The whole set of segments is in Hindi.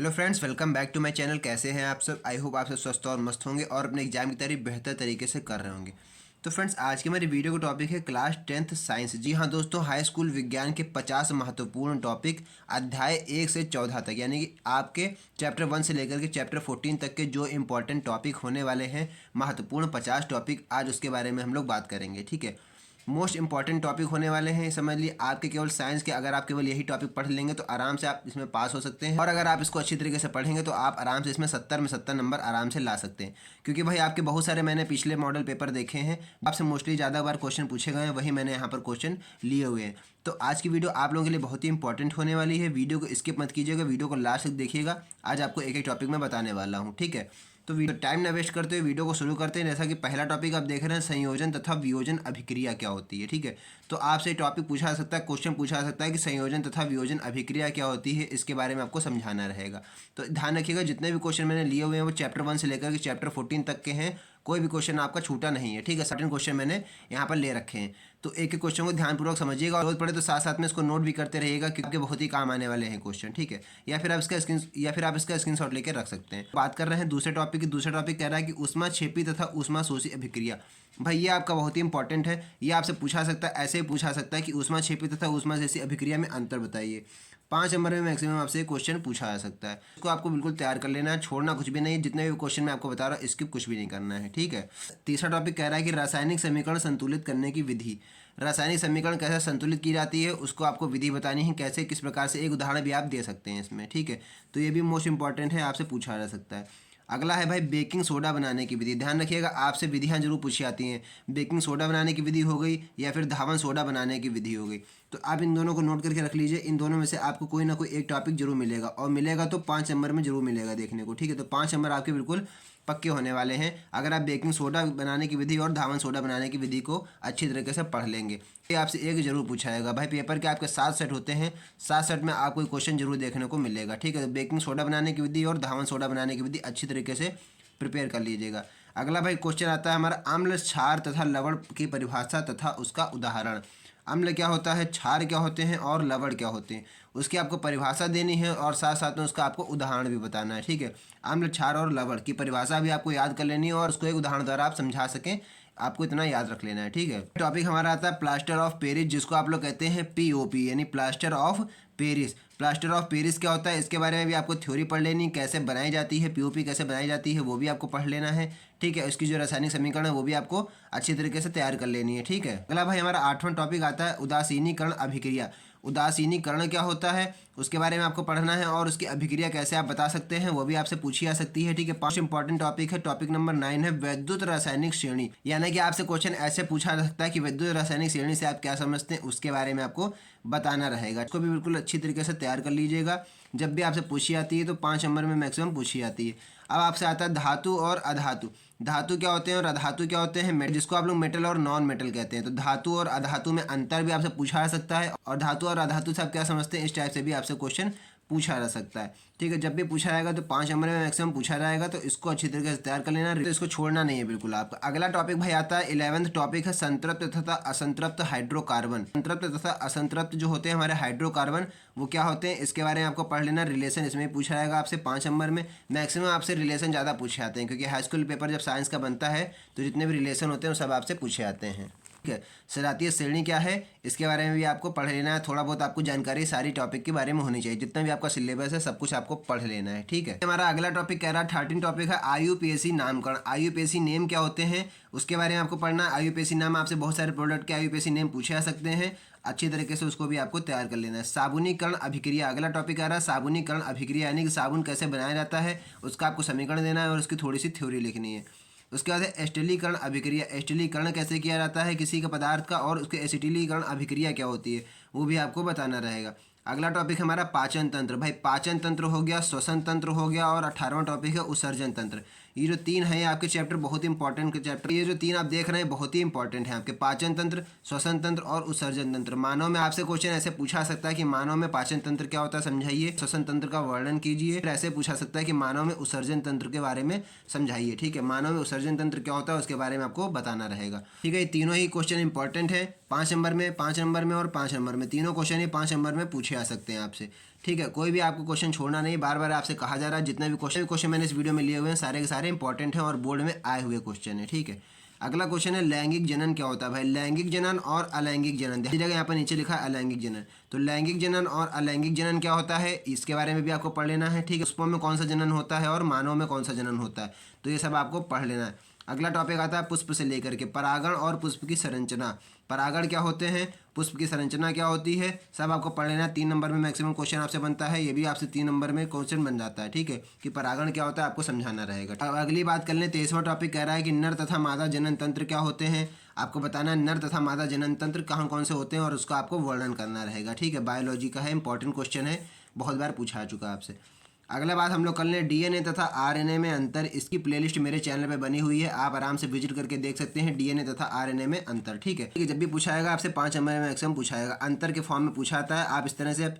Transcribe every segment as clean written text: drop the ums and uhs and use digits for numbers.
Hello friends, welcome back to my channel. कैसे हैं आप सब? आई होप आप सब स्वस्थ और मस्त होंगे और अपने एग्जाम की तैयारी बेहतर तरीके से कर रहे होंगे। तो फ्रेंड्स, आज की हमारी वीडियो का टॉपिक है क्लास 10th साइंस। जी हाँ दोस्तों, हाई स्कूल विज्ञान के 50 महत्वपूर्ण टॉपिक अध्याय 1 से 14 तक, यानी कि आपके चैप्टर 1 से लेकर के चैप्टर 14 तक के जो इंपॉर्टेंट टॉपिक होने वाले हैं, महत्वपूर्ण 50 टॉपिक, आज उसके बारे में हम लोग बात करेंगे। ठीक है, मोस्ट इंपॉर्टेंट टॉपिक होने वाले हैं। समझ लिए आपके केवल साइंस के, अगर आप केवल यही टॉपिक पढ़ लेंगे तो आराम से आप इसमें पास हो सकते हैं, और अगर आप इसको अच्छी तरीके से पढ़ेंगे तो आप आराम से इसमें 70 में 70 नंबर आराम से ला सकते हैं। क्योंकि भाई आपके बहुत सारे मैंने पिछले मॉडल पेपर देखे हैं, आपसे मोस्टली ज़्यादा बार क्वेश्चन पूछे गए हैं, वही मैंने यहाँ पर क्वेश्चन लिए हुए हैं। तो आज की वीडियो आप लोगों के लिए बहुत ही इंपॉर्टेंट होने वाली है। वीडियो को स्किप मत कीजिएगा, वीडियो को लास्ट तक देखिएगा। आज आपको एक एक टॉपिक में बताने वाला हूँ। ठीक है, तो वीडियो टाइम ना वेस्ट करते हुए वीडियो को शुरू करते हैं। जैसा कि पहला टॉपिक आप देख रहे हैं, संयोजन तथा वियोजन अभिक्रिया क्या होती है। ठीक है, तो आपसे टॉपिक पूछा जा सकता है, क्वेश्चन पूछा जा सकता है कि संयोजन तथा वियोजन अभिक्रिया क्या होती है, इसके बारे में आपको समझाना रहेगा। तो ध्यान रखिएगा, जितने भी क्वेश्चन मैंने लिए हुए हैं वो चैप्टर 1 से लेकर के चैप्टर 14 तक के हैं। कोई भी क्वेश्चन आपका छूटा नहीं है। ठीक है, सर्टेन क्वेश्चन मैंने यहाँ पर ले रखे हैं, तो एक एक क्वेश्चन को ध्यानपूर्वक समझिएगा और जरूरत पड़े तो साथ साथ में इसको नोट भी करते रहिएगा, क्योंकि बहुत ही काम आने वाले हैं क्वेश्चन। ठीक है, या फिर आप इसका स्क्रीनशॉट लेकर रख सकते हैं। बात कर रहे हैं दूसरे टॉपिक की। दूसरा टॉपिक कह रहा है कि ऊष्माक्षेपी तथा ऊष्माशोषी अभिक्रिया। भाई ये आपका बहुत ही इंपॉर्टेंट है, ये आपसे पूछा सकता है, ऐसे ही पूछा सकता है कि ऊष्माक्षेपी तथा ऊष्माशोषी अभिक्रिया में अंतर बताइए। 5 नंबर में मैक्सिमम आपसे क्वेश्चन पूछा जा सकता है। इसको आपको बिल्कुल तैयार कर लेना है, छोड़ना कुछ भी नहीं है। जितने भी क्वेश्चन मैं आपको बता रहा हूँ, स्किप कुछ भी नहीं करना है। ठीक है, तीसरा टॉपिक कह रहा है कि रासायनिक समीकरण संतुलित करने की विधि। रासायनिक समीकरण कैसे संतुलित की जाती है, उसको आपको विधि बतानी है, कैसे किस प्रकार से। एक उदाहरण भी आप दे सकते हैं इसमें। ठीक है, तो ये भी मोस्ट इंपॉर्टेंट है, आपसे पूछा जा सकता है। अगला है भाई बेकिंग सोडा बनाने की विधि। ध्यान रखिएगा, आपसे विधियाँ जरूर पूछी जाती हैं। बेकिंग सोडा बनाने की विधि हो गई या फिर धावन सोडा बनाने की विधि हो गई। तो आप इन दोनों को नोट करके रख लीजिए। इन दोनों में से आपको कोई ना कोई एक टॉपिक जरूर मिलेगा, और मिलेगा तो 5 नंबर में जरूर मिलेगा देखने को। ठीक है, तो 5 नंबर आपके बिल्कुल पक्के होने वाले हैं अगर आप बेकिंग सोडा बनाने की विधि और धावन सोडा बनाने की विधि को अच्छी तरीके से पढ़ लेंगे। ये आपसे एक जरूर पूछा जाएगा। भाई पेपर के आपके 7 सेट होते हैं, 7 सेट में आपको क्वेश्चन जरूर देखने को मिलेगा। ठीक है, तो बेकिंग सोडा बनाने की विधि और धावन सोडा बनाने की विधि अच्छी तरीके से प्रिपेयर कर लीजिएगा। अगला भाई क्वेश्चन आता है हमारा, अम्ल, क्षार तथा लवण की परिभाषा तथा उसका उदाहरण। अम्ल क्या होता है, क्षार क्या होते हैं और लवण क्या होते हैं, उसकी आपको परिभाषा देनी है और साथ साथ में उसका आपको उदाहरण भी बताना है। ठीक है, अम्ल, क्षार और लवण की परिभाषा भी आपको याद कर लेनी है और उसको एक उदाहरण द्वारा आप समझा सकें, आपको इतना याद रख लेना है। ठीक है, टॉपिक हमारा आता है प्लास्टर ऑफ पेरिस, जिसको आप लोग कहते हैं पीओपी, यानी plaster of Paris. Plaster of Paris क्या होता है, इसके बारे में भी आपको थ्योरी पढ़ लेनी, कैसे बनाई जाती है, पीओपी कैसे बनाई जाती है वो भी आपको पढ़ लेना है। ठीक है, उसकी जो रासायनिक समीकरण है वो भी आपको अच्छी तरीके से तैयार कर लेनी है। ठीक है, अगला भाई हमारा 8वां टॉपिक आता है उदासीनीकरण अभिक्रिया। उदासीनीकरण क्या होता है उसके बारे में आपको पढ़ना है, और उसकी अभिक्रिया कैसे आप बता सकते हैं वो भी आपसे पूछी जा सकती है। ठीक है, 5 इंपॉर्टेंट टॉपिक है। टॉपिक नंबर 9 है वैद्युत रासायनिक श्रेणी, यानी कि आपसे क्वेश्चन ऐसे पूछा जा सकता है कि वैद्युत रासायनिक श्रेणी से आप क्या समझते हैं, उसके बारे में आपको बताना रहेगा। इसको भी बिल्कुल अच्छी तरीके से तैयार कर लीजिएगा। जब भी आपसे पूछी जाती है तो 5 नंबर में मैक्सिमम पूछी जाती है। अब आपसे आता है धातु और अधातु। धातु क्या होते हैं और अधातु क्या होते हैं, जिसको आप लोग मेटल और नॉन मेटल कहते हैं। तो धातु और अधातु में अंतर भी आपसे पूछा जा सकता है, और धातु और अधातु से आप क्या समझते हैं, इस टाइप से भी आपसे क्वेश्चन पूछा जा सकता है। ठीक है, जब भी पूछा जाएगा तो 5 नंबर में मैक्सिमम पूछा जाएगा, तो इसको अच्छी तरीके से तैयार कर लेना, तो इसको छोड़ना नहीं है बिल्कुल आपका। अगला टॉपिक भाई आता है 11वां टॉपिक है संतृप्त तथा असंतृप्त हाइड्रोकार्बन। संतृप्त तथा असंतृप्त जो होते हैं हमारे हाइड्रोकार्बन, वो क्या होते हैं इसके बारे में आपको पढ़ लेना। रिलेशन इसमें पूछा जाएगा आपसे 5 नंबर में। मैक्सिमम आपसे रिलेशन ज़्यादा पूछे जाते हैं, क्योंकि हाई स्कूल पेपर जब साइंस का बनता है तो जितने भी रिलेशन होते हैं वो सब आपसे पूछे जाते हैं। ठीक है, सजातीय श्रेणी क्या है इसके बारे में भी आपको पढ़ लेना है। थोड़ा बहुत आपको जानकारी सारी टॉपिक के बारे में होनी चाहिए, जितना भी आपका सिलेबस है सब कुछ आपको पढ़ लेना है। ठीक है, हमारा अगला टॉपिक कह रहा है 13 टॉपिक है आईयूपीएसी नामकरण। आईयूपीएसी नेम क्या होते हैं उसके बारे में आपको पढ़ना है। आईयूपीएसी नाम आपसे बहुत सारे प्रोडक्ट के आईयूपीएसी नेम पूछे जा सकते हैं, अच्छी तरीके से उसको भी आपको तैयार कर लेना है। साबुनीकरण अभिक्रिया अगला टॉपिक आ रहा है, साबुनीकरण अभिक्रिया यानी कि साबुन कैसे बनाया जाता है उसका आपको समीकरण देना है और उसकी थोड़ी सी थ्योरी लिखनी है। उसके बाद है एस्टिलीकरण अभिक्रिया। एस्टिलीकरण कैसे किया जाता है किसी का पदार्थ का, और उसके एसिटिलीकरण अभिक्रिया क्या होती है वो भी आपको बताना रहेगा। अगला टॉपिक हमारा पाचन तंत्र। भाई पाचन तंत्र हो गया, श्वसन तंत्र हो गया, और 18वां टॉपिक है उत्सर्जन तंत्र। ये जो 3 है आपके चैप्टर बहुत इंपॉर्टेंट चैप्टर, ये जो 3 आप देख रहे हैं बहुत ही इंपॉर्टेंट है आपके, पाचन तंत्र, श्वसन तंत्र और उत्सर्जन तंत्र। मानव में आपसे क्वेश्चन ऐसे पूछा सकता है कि मानव में पाचन तंत्र क्या होता है समझाइए, श्वसन तंत्र का वर्णन कीजिए। फिर ऐसे पूछा सकता है कि मानव में उत्सर्जन तंत्र के बारे में समझाइए। ठीक है, मानव में उत्सर्जन तंत्र क्या होता है उसके बारे में आपको बताना रहेगा। ठीक है, ये तीनों ही क्वेश्चन इंपॉर्टेंट है। 5 नंबर में, 5 नंबर में और 5 नंबर में, तीनों क्वेश्चन ये 5 नंबर में पूछे आ सकते हैं आपसे। ठीक है, कोई भी आपको क्वेश्चन छोड़ना नहीं, बार बार आपसे कहा जा रहा है। जितने भी क्वेश्चन मैंने इस वीडियो में लिए हुए हैं सारे के सारे इंपॉर्टेंट हैं और बोर्ड में आए हुए क्वेश्चन है। ठीक है, अगला क्वेश्चन है लैंगिक जनन क्या होता है। भाई लैंगिक जनन और अलैंगिक जनन, देखिए जगह यहाँ पर नीचे लिखा है अलैंगिक जनन, तो लैंगिक जनन और अलैंगिक जनन क्या होता है इसके बारे में भी आपको पढ़ लेना है। ठीक है, पुष्पों में कौन सा जनन होता है और मानव में कौन सा जनन होता है, तो ये सब आपको पढ़ लेना है। अगला टॉपिक आता है पुष्प से लेकर के परागण और पुष्प की संरचना। परागण क्या होते हैं, पुष्प की संरचना क्या होती है, सब आपको पढ़ लेना है। 3 नंबर में मैक्सिमम क्वेश्चन आपसे बनता है, ये भी आपसे 3 नंबर में क्वेश्चन बन जाता है। ठीक है, कि परागण क्या होता है आपको समझाना रहेगा। अब अगली बात कर लें, 23वां टॉपिक कह रहा है कि नर तथा मादा जनन तंत्र क्या होते हैं। आपको बताना है नर तथा मादा जनन तंत्र कहाँ कौन से होते हैं और उसका आपको वर्णन करना रहेगा। ठीक है, बायोलॉजी का है, इंपॉर्टेंट क्वेश्चन है, बहुत बार पूछा चुका है आपसे। अगला बात हम लोग कर लें डीएनए तथा आरएनए में अंतर। इसकी प्लेलिस्ट मेरे चैनल पे बनी हुई है, आप आराम से विजिट करके देख सकते हैं डीएनए तथा आरएनए में अंतर। ठीक है, जब भी पूछाएगा आपसे 5 नंबर में मैक्सिमम पूछाएगा, अंतर के फॉर्म में पूछा आता है। आप इस तरह से,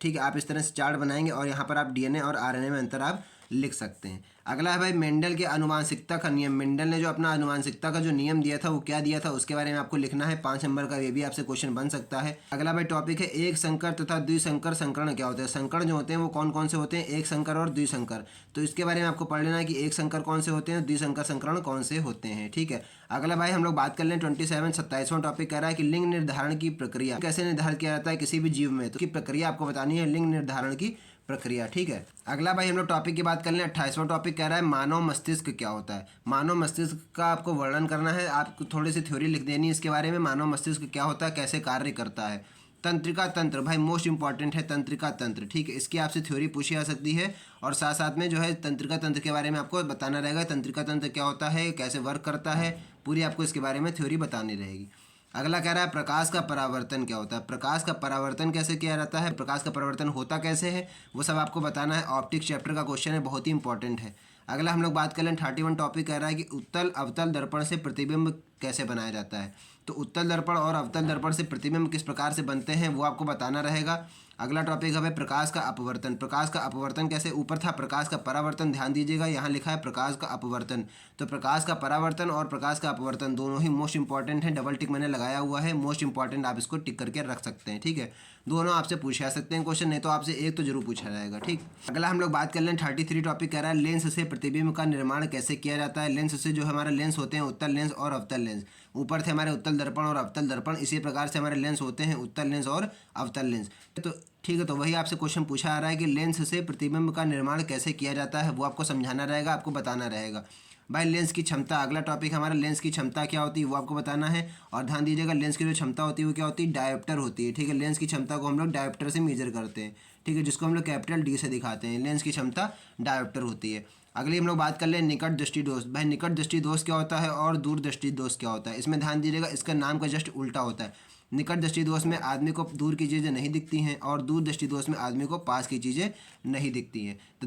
ठीक है, आप इस तरह से चार्ट बनाएंगे और यहाँ पर आप डीएनए और आरएनए में अंतर आप लिख सकते हैं। अगला है भाई मेंडल के आनुवांशिकता का नियम। मेंडल ने जो अपना आनुवांशिकता का जो नियम दिया था वो क्या दिया था उसके बारे में आपको लिखना है। 5 नंबर का ये भी आपसे क्वेश्चन बन सकता है। अगला भाई टॉपिक है एक संकर तथा द्विसंकर संकरण क्या होते हैं। संकरण जो होते हैं वो कौन कौन से होते हैं, एक संकर और द्विसंकर, तो इसके बारे में आपको पढ़ लेना है कि एक संकर कौन से होते हैं, द्विसंकर संकरण कौन से होते हैं। ठीक है, अगला भाई हम लोग बात कर लें 27वां टॉपिक कह रहा है कि लिंग निर्धारण की प्रक्रिया कैसे निर्धारित किया जाता है किसी भी जीव में, तो की प्रक्रिया आपको बतानी है, लिंग निर्धारण की प्रक्रिया। ठीक है, अगला भाई हम लोग टॉपिक की बात कर लें 28वां टॉपिक कह रहा है मानव मस्तिष्क क्या होता है। मानव मस्तिष्क का आपको वर्णन करना है, आपको थोड़ी सी थ्योरी लिख देनी है इसके बारे में, मानव मस्तिष्क क्या होता है, कैसे कार्य करता है। तंत्रिका तंत्र भाई मोस्ट इंपॉर्टेंट है, तंत्रिका तंत्र। ठीक है, इसकी आपसे थ्योरी पूछी जा सकती है और साथ साथ में जो है तंत्रिका तंत्र के बारे में आपको बताना रहेगा। तंत्रिका तंत्र क्या होता है, कैसे वर्क करता है, पूरी आपको इसके बारे में थ्योरी बतानी रहेगी। अगला कह रहा है प्रकाश का परावर्तन क्या होता है। प्रकाश का परावर्तन कैसे किया जाता है, प्रकाश का परावर्तन होता कैसे है, वो सब आपको बताना है। ऑप्टिक्स चैप्टर का क्वेश्चन है, बहुत ही इंपॉर्टेंट है। अगला हम लोग बात कर लें 31 टॉपिक कह रहा है कि उत्तल अवतल दर्पण से प्रतिबिंब कैसे बनाया जाता है। तो उत्तल दर्पण और अवतल दर्पण से प्रतिबिंब किस प्रकार से बनते हैं वो आपको बताना रहेगा। अगला टॉपिक है प्रकाश का अपवर्तन। प्रकाश का अपवर्तन कैसे, ऊपर था प्रकाश का परावर्तन, ध्यान दीजिएगा यहाँ लिखा है प्रकाश का अपवर्तन। तो प्रकाश का परावर्तन और प्रकाश का अपवर्तन दोनों ही मोस्ट इंपॉर्टेंट है, डबल टिक मैंने लगाया हुआ है, मोस्ट इंपॉर्टेंट आप इसको टिक करके रख सकते हैं। ठीक है, दोनों आपसे पूछे जा सकते हैं क्वेश्चन, नहीं तो आपसे एक तो जरूर पूछा जाएगा। ठीक, अगला हम लोग बात कर लें 33 टॉपिक कह रहा है लेंस से प्रतिबिंब का निर्माण कैसे किया जाता है। लेंस से जो हमारे लेंस होते हैं उत्तल लेंस और अवतल लेंस, ऊपर थे हमारे उत्तल दर्पण और अवतल दर्पण, इसी प्रकार से हमारे लेंस होते हैं उत्तल लेंस और अवतल लेंस। तो ठीक है, तो वही आपसे क्वेश्चन पूछा आ रहा है कि लेंस से प्रतिबिंब का निर्माण कैसे किया जाता है, वो आपको समझाना रहेगा, आपको बताना रहेगा। भाई लेंस की क्षमता, अगला टॉपिक हमारा लेंस की क्षमता क्या होती है वो आपको बताना है। और ध्यान दीजिएगा लेंस की जो क्षमता होती है वो क्या होती है, डायोप्टर होती है। ठीक है, लेंस की क्षमता को हम लोग डायोप्टर से मेजर करते हैं। ठीक है, जिसको हम लोग कैपिटल डी से दिखाते हैं, लेंस की क्षमता डायोप्टर होती है। अगली हम लोग बात कर लें निकट दृष्टि दोष। भाई निकट दृष्टि दोष क्या होता है और दूर दृष्टि दोष क्या होता है, इसमें ध्यान दीजिएगा, इसका नाम का जस्ट उल्टा होता है। निकट दृष्टि दोष में आदमी को दूर की चीज़ें नहीं दिखती हैं और दूर दृष्टि दोष में आदमी को पास की चीज़ें नहीं दिखती हैं। तो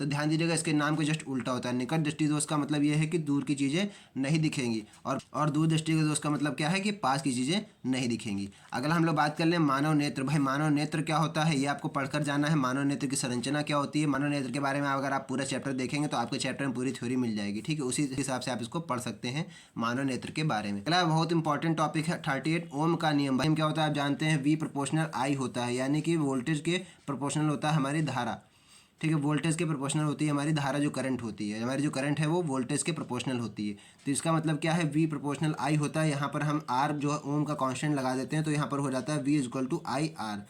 ध्यान दीजिएगा, इसके नाम का जस्ट उल्टा होता है। निकट दृष्टि दोष का मतलब ये है कि दूर की चीज़ें नहीं दिखेंगी और दूर दृष्टि दोष का मतलब क्या है कि पास की चीज़ें नहीं दिखेंगी। अगला हम लोग बात कर लें मानव नेत्र। भाई मानव नेत्र क्या होता है ये आपको पढ़कर जाना है। मानव नेत्र की संरचना क्या होती है, मानव नेत्र के बारे में अगर आप पूरा चैप्टर देखेंगे तो आपके चैप्टर में पूरी थ्योरी मिल जाएगी। ठीक है, उसी हिसाब से आप इसको पढ़ सकते हैं मानव नेत्र के बारे में। अगला बहुत इंपॉर्टेंट टॉपिक है 38 ओम का नियम। भाई क्या होता है आप जानते हैं, V प्रोपोर्शनल I होता है, यानी कि वोल्टेज के प्रोपोर्शनल होता है हमारी धारा। ठीक है, वोल्टेज के प्रोपोर्शनल होती है हमारी धारा, जो करंट होती है, हमारी जो करंट है वो वोल्टेज के प्रोपोर्शनल होती है। तो इसका मतलब क्या है, V प्रोपोर्शनल I होता है। यहाँ पर हम R जो है ओम का कांस्टेंट लगा देते हैं, तो यहाँ पर हो जाता है V equal to I R.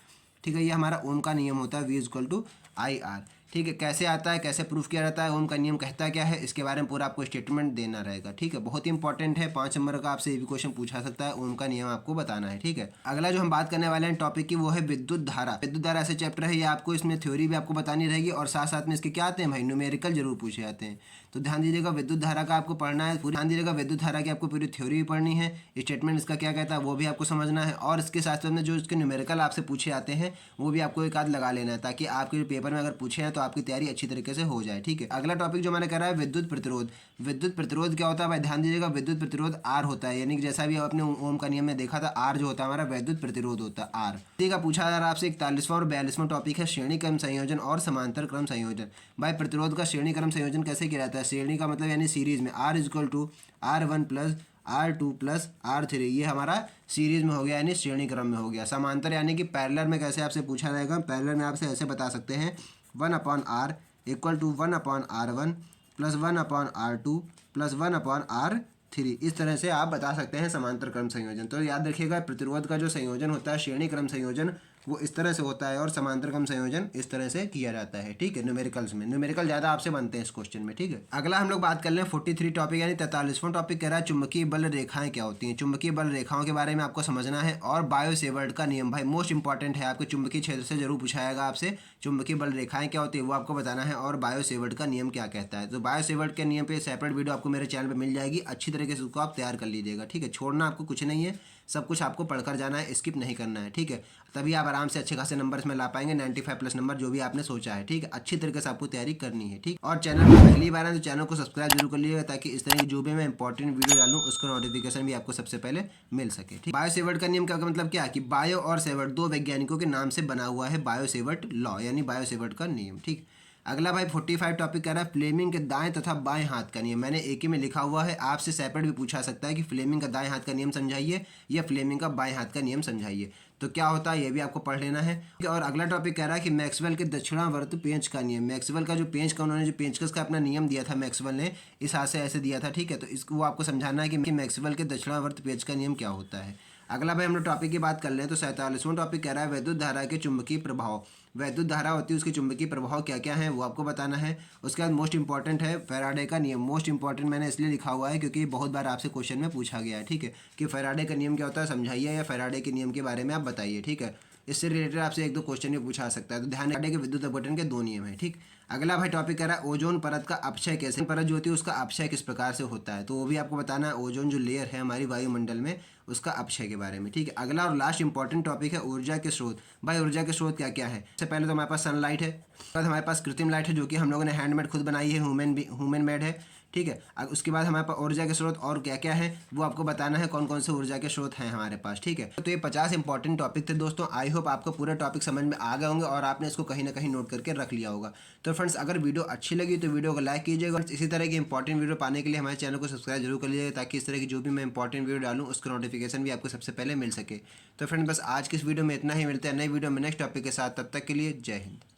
ठीक है, ये हमारा ओम का नियम होता है, V equal to I R. ठीक है, कैसे आता है, कैसे प्रूफ किया जाता है, ओम का नियम कहता क्या है, इसके बारे में पूरा आपको स्टेटमेंट देना रहेगा। ठीक है, बहुत ही इंपॉर्टेंट है, 5 नंबर का आपसे ये भी क्वेश्चन पूछा सकता है, ओम का नियम आपको बताना है। ठीक है, अगला जो हम बात करने वाले हैं टॉपिक की वो है विद्युत धारा। विद्युत धारा ऐसे चैप्टर है, ये आपको इसमें थ्योरी भी आपको बतानी रहेगी और साथ साथ में इसके क्या आते हैं भाई, न्यूमेरिकल जरूर पूछे जाते हैं। तो ध्यान दीजिएगा विद्युत धारा का आपको पढ़ना है, पूरी ध्यान दीजिएगा विद्युत धारा की आपको पूरी थ्योरी भी पढ़नी है, स्टेटमेंट इसका क्या कहता है वो भी आपको समझना है, और इसके साथ साथ में जो इसके न्यूमेरिकल आपसे पूछे जाते हैं वो भी आपको एक आध लगा लेना है, ताकि आपके पेपर में अगर पूछे हैं तो आपकी तैयारी अच्छी तरीके से हो जाए। ठीक है, अगला टॉपिक जो मैंने कह रहा है विद्युत प्रतिरोध। विद्युत प्रतिरोध क्या होता है भाई, ध्यान दीजिएगा विद्युत प्रतिरोध आर होता है, यानी कि जैसा भी आपने ओम का नियम में देखा था, आर जो होता है हमारा विद्युत प्रतिरोध होता है आर। ठीक है, पूछा जा रहा है आपसे 41वां और 42वां टॉपिक है श्रेणी क्रम संयोजन और समांतर क्रम संयोजन। भाई प्रतिरोध का श्रेणी क्रम संयोजन कैसे किया जाता है, श्रेणी का मतलब यानी सीरीज में R equal to R1 plus R2 plus R3, ये हमारा सीरीज में हो गया यानी श्रेणी क्रम में हो गया। समांतर यानी कि पैरेलल में कैसे आपसे पूछा जाएगा, पैरेलल में आपसे ऐसे बता सकते हैं 1/r equal to 1/r1 plus 1/r2 plus 1/r3, इस तरह से आप बता सकते हैं समांतर क्रम संयोजन। तो याद रखिएगा प्रतिरोध का जो संयोजन होता है श्रेणी क्रम संयोजन वो इस तरह से होता है और समांतर क्रम संयोजन इस तरह से किया जाता है। ठीक है, न्यूमेरिकल्स में न्यूमेरिकल ज़्यादा आपसे बनते हैं इस क्वेश्चन में। ठीक है, अगला हम लोग बात कर लें 43 टॉपिक यानी 43वां टॉपिक कह रहा है चुंबकीय बल रेखाएं क्या होती हैं। चुंबकीय बल रेखाओं के बारे में आपको समझना है और बायो सेवर्ट का नियम, भाई मोस्ट इंपॉर्टेंट है, आपके चुंबकीय क्षेत्र से जरूर पूछा जाएगा आपसे। चुंबकीय बल रेखाएं क्या होती है वो आपको बताना है और बायो सेवर्ट का नियम क्या कहता है। तो बायो सेवर्ट के नियम पे सेपरेट वीडियो आपको मेरे चैनल पर मिल जाएगी, अच्छी तरीके से उसको आप तैयार कर लीजिएगा। ठीक है, छोड़ना आपको कुछ नहीं है, सब कुछ आपको पढ़कर जाना है, स्किप नहीं करना है। ठीक है, तभी आप आराम से अच्छे खासे नंबर इसमें ला पाएंगे, 95 प्लस नंबर जो भी आपने सोचा है। ठीक है, अच्छी तरीके से आपको तैयारी करनी है। ठीक, और चैनल पर पहली बार है तो चैनल को सब्सक्राइब जरूर कर लीजिएगा ताकि इस तरह की जो भी मैं इंपॉर्टेंट वीडियो डालूं उसका नोटिफिकेशन भी आपको सबसे पहले मिल सके। ठीक, बायो सेवर्ट का नियम का मतलब क्या है कि बायो और सेवर्ट दो वैज्ञानिकों के नाम से बना हुआ है बायो सेवर्ट लॉ यानी बायो सेवर्ट का नियम। ठीक, अगला भाई 45 टॉपिक कह रहा है फ्लेमिंग के दाएं तथा बाएं हाथ का नियम। मैंने एक ही में लिखा हुआ है, आपसे सेपरेट भी पूछा सकता है कि फ्लेमिंग का दाएं हाथ का नियम समझाइए या फ्लेमिंग का बाएं हाथ का नियम समझाइए, तो क्या होता है ये भी आपको पढ़ लेना है। और अगला टॉपिक कह रहा है कि मैक्सवेल के दक्षिणावर्त पेंच का नियम। मैक्सवेल का जो पेंच का उन्होंने जो पेंचकस का अपना नियम दिया था मैक्सवेल ने, इस हाथ से ऐसे दिया था। ठीक है, तो इसको वो आपको समझाना है कि मैक्सवेल के दक्षिणावर्त पेंच का नियम क्या होता है। अगला भाई हम लोग टॉपिक की बात कर लें तो 47वां टॉपिक कह रहा है विद्युत धारा के चुंबकीय प्रभाव। वैद्युत धारा होती है उसके चुंबकीय प्रभाव क्या क्या है वो आपको बताना है। उसके बाद मोस्ट इंपॉर्टेंट है फैराडे का नियम। मोस्ट इंपॉर्टेंट मैंने इसलिए लिखा हुआ है क्योंकि बहुत बार आपसे क्वेश्चन में पूछा गया है। ठीक है, कि फैराडे का नियम क्या होता है समझाइए या फैराडे के नियम के बारे में आप बताइए। ठीक है, इससे रिलेटेड आपसे एक दो क्वेश्चन भी पूछा सकता है, तो ध्यान रखिए कि विद्युत अपघटन के दो नियम है। ठीक, अगला भाई टॉपिक कह रहा है ओजोन परत का अपक्षय कैसे, परत जो होती है उसका अपक्षय किस प्रकार से होता है, तो वो भी आपको बताना है। ओजोन जो लेयर है हमारी वायुमंडल में उसका अपक्षय के बारे में। ठीक है, अगला और लास्ट इंपॉर्टेंट टॉपिक है ऊर्जा के स्रोत। भाई ऊर्जा के स्रोत क्या क्या है, सबसे पहले तो हमारे पास सनलाइट है, बाद हमारे पास कृत्रिम लाइट है जो कि हम लोगों ने हैंडमेड खुद बनाई है, ह्यूमन मेड है। ठीक है, अब उसके बाद हमारे पास ऊर्जा के स्रोत और क्या क्या है वो आपको बताना है, कौन कौन से ऊर्जा के स्रोत हैं हमारे पास। ठीक है, तो ये 50 इंपॉर्टेंट टॉपिक थे दोस्तों। आई होप आपको पूरा टॉपिक समझ में आ गए होंगे और आपने इसको कहीं ना कहीं नोट करके रख लिया होगा। तो फ्रेंड्स अगर वीडियो अच्छी लगी तो वीडियो को लाइक कीजिएगा। इसी तरह की इंपॉर्टेंट वीडियो पाने के लिए हमारे चैनल को सब्सक्राइब जरूर कर लीजिएगा ताकि इस तरह की जो भी मैं इंपॉर्टेंट वीडियो डालूँ उसका नोटिफिकेशन भी आपको सबसे पहले मिल सके। तो फ्रेंड्स बस आज की इस वीडियो में इतना ही, मिलते हैं नई वीडियो में नेक्स्ट टॉपिक के साथ, तब तक के लिए जय हिंद।